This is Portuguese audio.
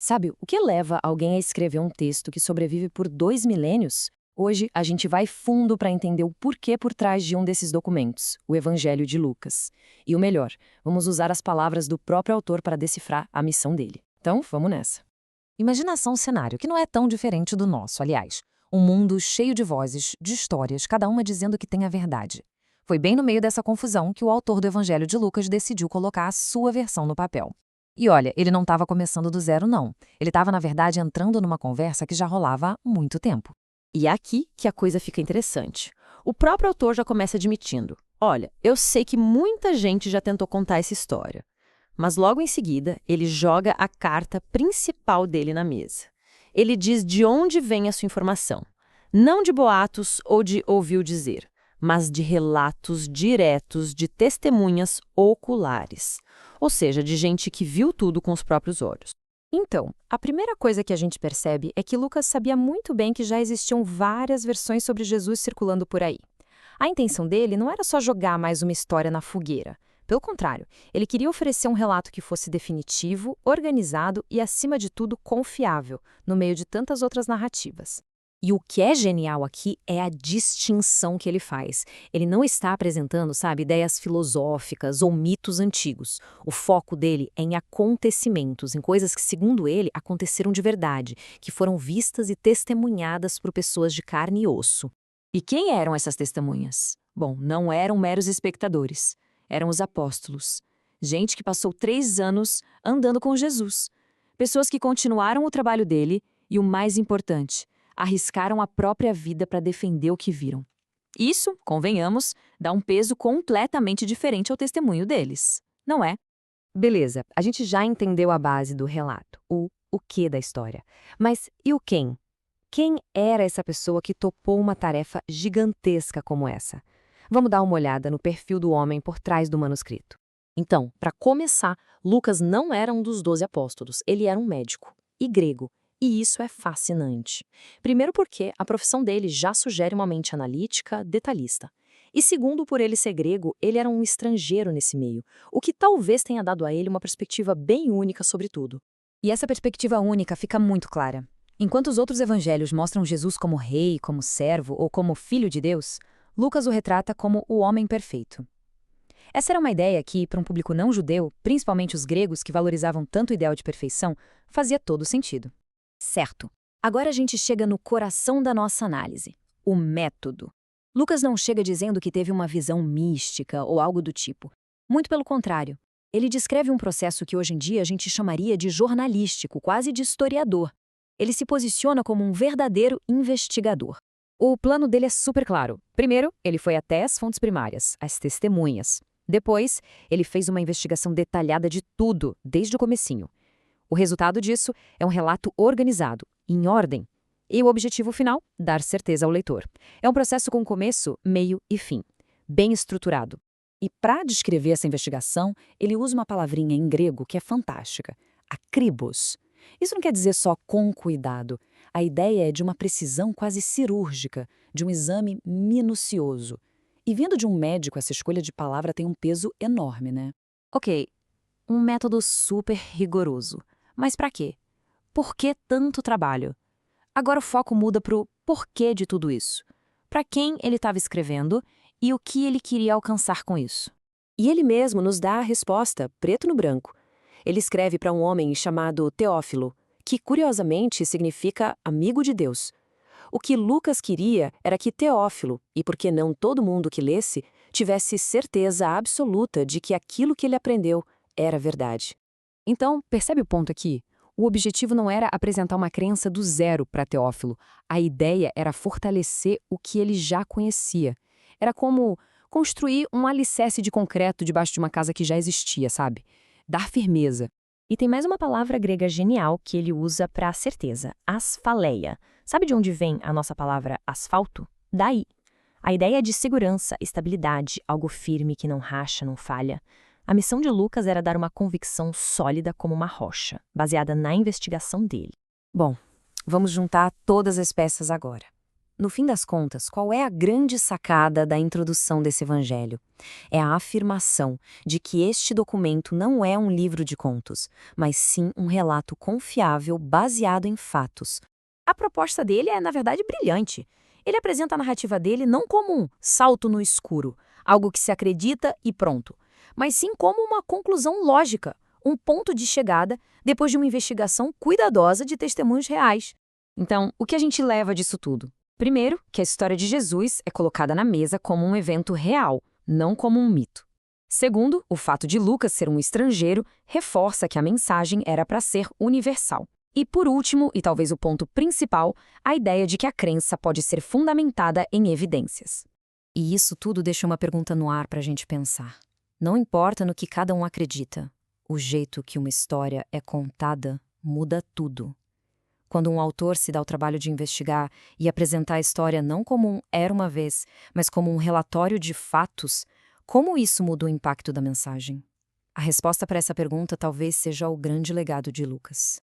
Sabe, o que leva alguém a escrever um texto que sobrevive por 2 milênios? Hoje, a gente vai fundo para entender o porquê por trás de um desses documentos, o Evangelho de Lucas. E o melhor, vamos usar as palavras do próprio autor para decifrar a missão dele. Então, vamos nessa. Imagina só um cenário que não é tão diferente do nosso, aliás. Um mundo cheio de vozes, de histórias, cada uma dizendo que tem a verdade. Foi bem no meio dessa confusão que o autor do Evangelho de Lucas decidiu colocar a sua versão no papel. E olha, ele não estava começando do zero, não. Ele estava, na verdade, entrando numa conversa que já rolava há muito tempo. E é aqui que a coisa fica interessante. O próprio autor já começa admitindo: olha, eu sei que muita gente já tentou contar essa história. Mas logo em seguida, ele joga a carta principal dele na mesa. Ele diz de onde vem a sua informação. Não de boatos ou de ouviu dizer, mas de relatos diretos de testemunhas oculares. Ou seja, de gente que viu tudo com os próprios olhos. Então, a primeira coisa que a gente percebe é que Lucas sabia muito bem que já existiam várias versões sobre Jesus circulando por aí. A intenção dele não era só jogar mais uma história na fogueira. Pelo contrário, ele queria oferecer um relato que fosse definitivo, organizado e, acima de tudo, confiável, no meio de tantas outras narrativas. E o que é genial aqui é a distinção que ele faz. Ele não está apresentando, sabe, ideias filosóficas ou mitos antigos. O foco dele é em acontecimentos, em coisas que, segundo ele, aconteceram de verdade, que foram vistas e testemunhadas por pessoas de carne e osso. E quem eram essas testemunhas? Bom, não eram meros espectadores. Eram os apóstolos. Gente que passou 3 anos andando com Jesus. Pessoas que continuaram o trabalho dele e, o mais importante, arriscaram a própria vida para defender o que viram. Isso, convenhamos, dá um peso completamente diferente ao testemunho deles, não é? Beleza, a gente já entendeu a base do relato, o que da história. Mas e o quem? Quem era essa pessoa que topou uma tarefa gigantesca como essa? Vamos dar uma olhada no perfil do homem por trás do manuscrito. Então, para começar, Lucas não era um dos 12 apóstolos, ele era um médico, e grego. E isso é fascinante. Primeiro porque a profissão dele já sugere uma mente analítica, detalhista. E segundo, por ele ser grego, ele era um estrangeiro nesse meio, o que talvez tenha dado a ele uma perspectiva bem única sobre tudo. E essa perspectiva única fica muito clara. Enquanto os outros evangelhos mostram Jesus como rei, como servo ou como filho de Deus, Lucas o retrata como o homem perfeito. Essa era uma ideia que, para um público não judeu, principalmente os gregos que valorizavam tanto o ideal de perfeição, fazia todo sentido. Certo. Agora a gente chega no coração da nossa análise, o método. Lucas não chega dizendo que teve uma visão mística ou algo do tipo. Muito pelo contrário. Ele descreve um processo que hoje em dia a gente chamaria de jornalístico, quase de historiador. Ele se posiciona como um verdadeiro investigador. O plano dele é super claro. Primeiro, ele foi até as fontes primárias, as testemunhas. Depois, ele fez uma investigação detalhada de tudo, desde o comecinho. O resultado disso é um relato organizado, em ordem. E o objetivo final? Dar certeza ao leitor. É um processo com começo, meio e fim. Bem estruturado. E para descrever essa investigação, ele usa uma palavrinha em grego que é fantástica. Akribos. Isso não quer dizer só com cuidado. A ideia é de uma precisão quase cirúrgica, de um exame minucioso. E vindo de um médico, essa escolha de palavra tem um peso enorme, né? Ok, um método super rigoroso. Mas para quê? Por que tanto trabalho? Agora o foco muda para o porquê de tudo isso. Para quem ele estava escrevendo e o que ele queria alcançar com isso. E ele mesmo nos dá a resposta, preto no branco. Ele escreve para um homem chamado Teófilo, que curiosamente significa amigo de Deus. O que Lucas queria era que Teófilo, e por que não todo mundo que lesse, tivesse certeza absoluta de que aquilo que ele aprendeu era verdade. Então, percebe o ponto aqui? O objetivo não era apresentar uma crença do zero para Teófilo. A ideia era fortalecer o que ele já conhecia. Era como construir um alicerce de concreto debaixo de uma casa que já existia, sabe? Dar firmeza. E tem mais uma palavra grega genial que ele usa para certeza, asfaleia. Sabe de onde vem a nossa palavra asfalto? Daí. A ideia é de segurança, estabilidade, algo firme que não racha, não falha. A missão de Lucas era dar uma convicção sólida como uma rocha, baseada na investigação dele. Bom, vamos juntar todas as peças agora. no fim das contas, qual é a grande sacada da introdução desse evangelho? É a afirmação de que este documento não é um livro de contos, mas sim um relato confiável baseado em fatos. A proposta dele é, na verdade, brilhante. Ele apresenta a narrativa dele não como um salto no escuro, algo que se acredita e pronto, mas sim como uma conclusão lógica, um ponto de chegada depois de uma investigação cuidadosa de testemunhos reais. Então, o que a gente leva disso tudo? Primeiro, que a história de Jesus é colocada na mesa como um evento real, não como um mito. Segundo, o fato de Lucas ser um estrangeiro reforça que a mensagem era para ser universal. E por último, e talvez o ponto principal, a ideia de que a crença pode ser fundamentada em evidências. E isso tudo deixa uma pergunta no ar para a gente pensar. Não importa no que cada um acredita, o jeito que uma história é contada muda tudo. Quando um autor se dá o trabalho de investigar e apresentar a história não como um era uma vez, mas como um relatório de fatos, como isso muda o impacto da mensagem? A resposta para essa pergunta talvez seja o grande legado de Lucas.